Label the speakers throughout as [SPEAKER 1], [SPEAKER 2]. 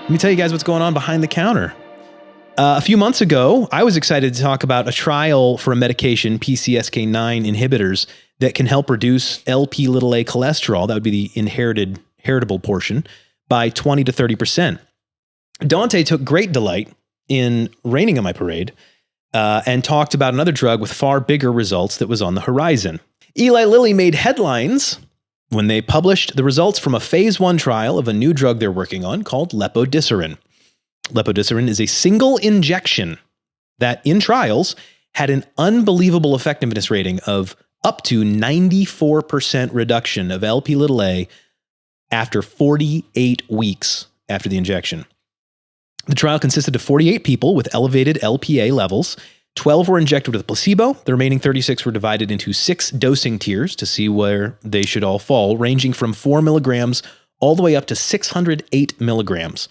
[SPEAKER 1] Let me tell you guys what's going on behind the counter. A few months ago, I was excited to talk about a trial for a medication, PCSK9 inhibitors, that can help reduce Lp(a) cholesterol, that would be the heritable portion, by 20 to 30%. Dante took great delight in raining on my parade and talked about another drug with far bigger results that was on the horizon. Eli Lilly made headlines when they published the results from a phase 1 trial of a new drug they're working on called lepodisiran. Lepodisiran is a single injection that in trials had an unbelievable effectiveness rating of up to 94% reduction of Lp(a) after 48 weeks after the injection. The trial consisted of 48 people with elevated Lpa levels. 12 were injected with a placebo. The remaining 36 were divided into 6 dosing tiers to see where they should all fall, ranging from 4 milligrams all the way up to 608 milligrams.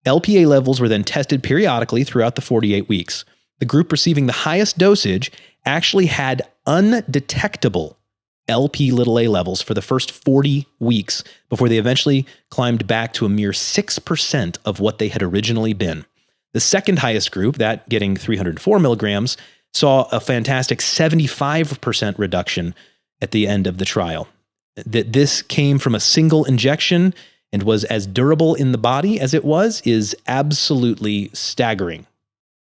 [SPEAKER 1] Lpa levels were then tested periodically throughout the 48 weeks. The group receiving the highest dosage actually had undetectable Lp(a) levels for the first 40 weeks before they eventually climbed back to a mere 6% of what they had originally been. The second highest group, that getting 304 milligrams, saw a fantastic 75% reduction at the end of the trial. That this came from a single injection and was as durable in the body as it was is absolutely staggering.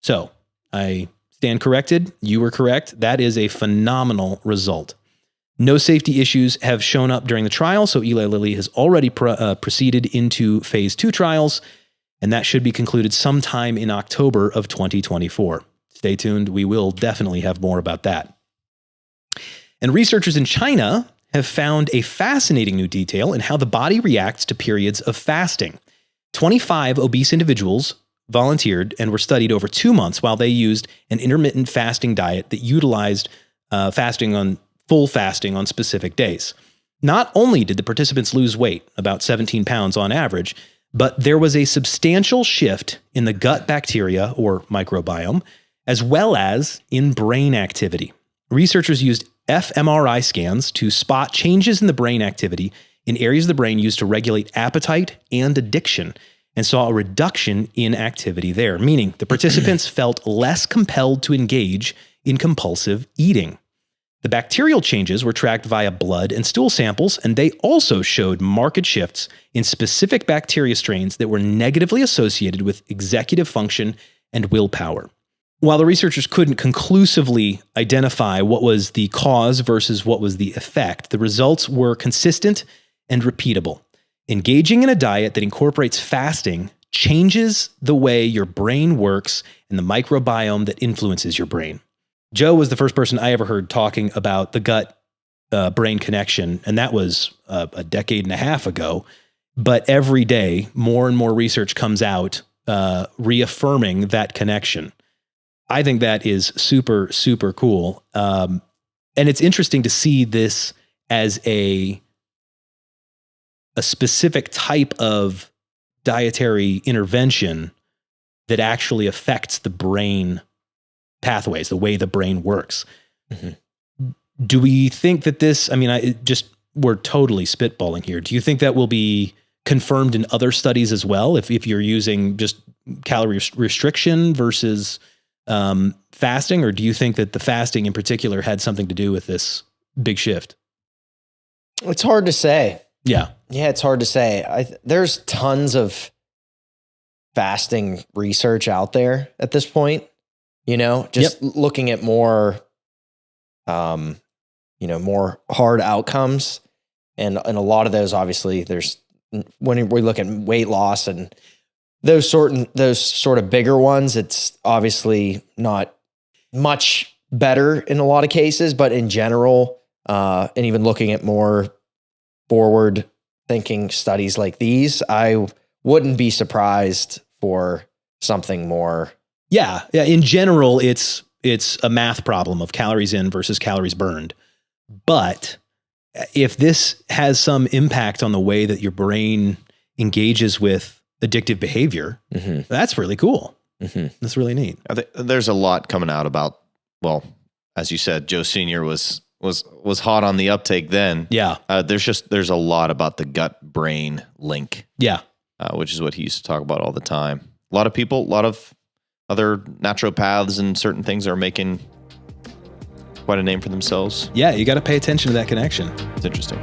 [SPEAKER 1] So, I stand corrected. You were correct. That is a phenomenal result. No safety issues have shown up during the trial, so Eli Lilly has already proceeded into phase 2 trials, and that should be concluded sometime in October of 2024. Stay tuned. We will definitely have more about that. And researchers in China have found a fascinating new detail in how the body reacts to periods of fasting. 25 obese individuals volunteered and were studied over 2 months while they used an intermittent fasting diet that utilized full fasting on specific days. Not only did the participants lose weight, about 17 pounds on average, but there was a substantial shift in the gut bacteria or microbiome, as well as in brain activity. Researchers used fMRI scans to spot changes in the brain activity in areas of the brain used to regulate appetite and addiction, and saw a reduction in activity there, meaning the participants felt less compelled to engage in compulsive eating. The bacterial changes were tracked via blood and stool samples, and they also showed marked shifts in specific bacteria strains that were negatively associated with executive function and willpower. While the researchers couldn't conclusively identify what was the cause versus what was the effect, the results were consistent and repeatable. Engaging in a diet that incorporates fasting changes the way your brain works and the microbiome that influences your brain. Joe was the first person I ever heard talking about the gut-brain connection, and that was a decade and a half ago. But every day, more and more research comes out reaffirming that connection. I think that is super, super cool. And it's interesting to see this as a specific type of dietary intervention that actually affects the brain pathways, the way the brain works. Mm-hmm. Do we think that this, we're totally spitballing here. Do you think that will be confirmed in other studies as well? If you're using just calorie restriction versus fasting, or do you think that the fasting in particular had something to do with this big shift?
[SPEAKER 2] It's hard to say.
[SPEAKER 1] Yeah.
[SPEAKER 2] Yeah, it's hard to say. There's tons of fasting research out there at this point, looking at more, more hard outcomes. And a lot of those, obviously, when we look at weight loss and those sort of bigger ones, it's obviously not much better in a lot of cases, but in general, and even looking at more forward thinking studies like these, I wouldn't be surprised for something more.
[SPEAKER 1] Yeah. In general, it's a math problem of calories in versus calories burned. But if this has some impact on the way that your brain engages with addictive behavior, mm-hmm. That's really cool. Mm-hmm. That's really neat.
[SPEAKER 3] There's a lot coming out about, well, as you said, Joe Sr. was hot on the uptake then.
[SPEAKER 1] Yeah.
[SPEAKER 3] There's a lot about the gut brain link.
[SPEAKER 1] Yeah.
[SPEAKER 3] which is what he used to talk about all the time. A lot of people, a lot of other naturopaths and certain things are making quite a name for themselves.
[SPEAKER 1] Yeah, you got to pay attention to that connection.
[SPEAKER 3] It's interesting.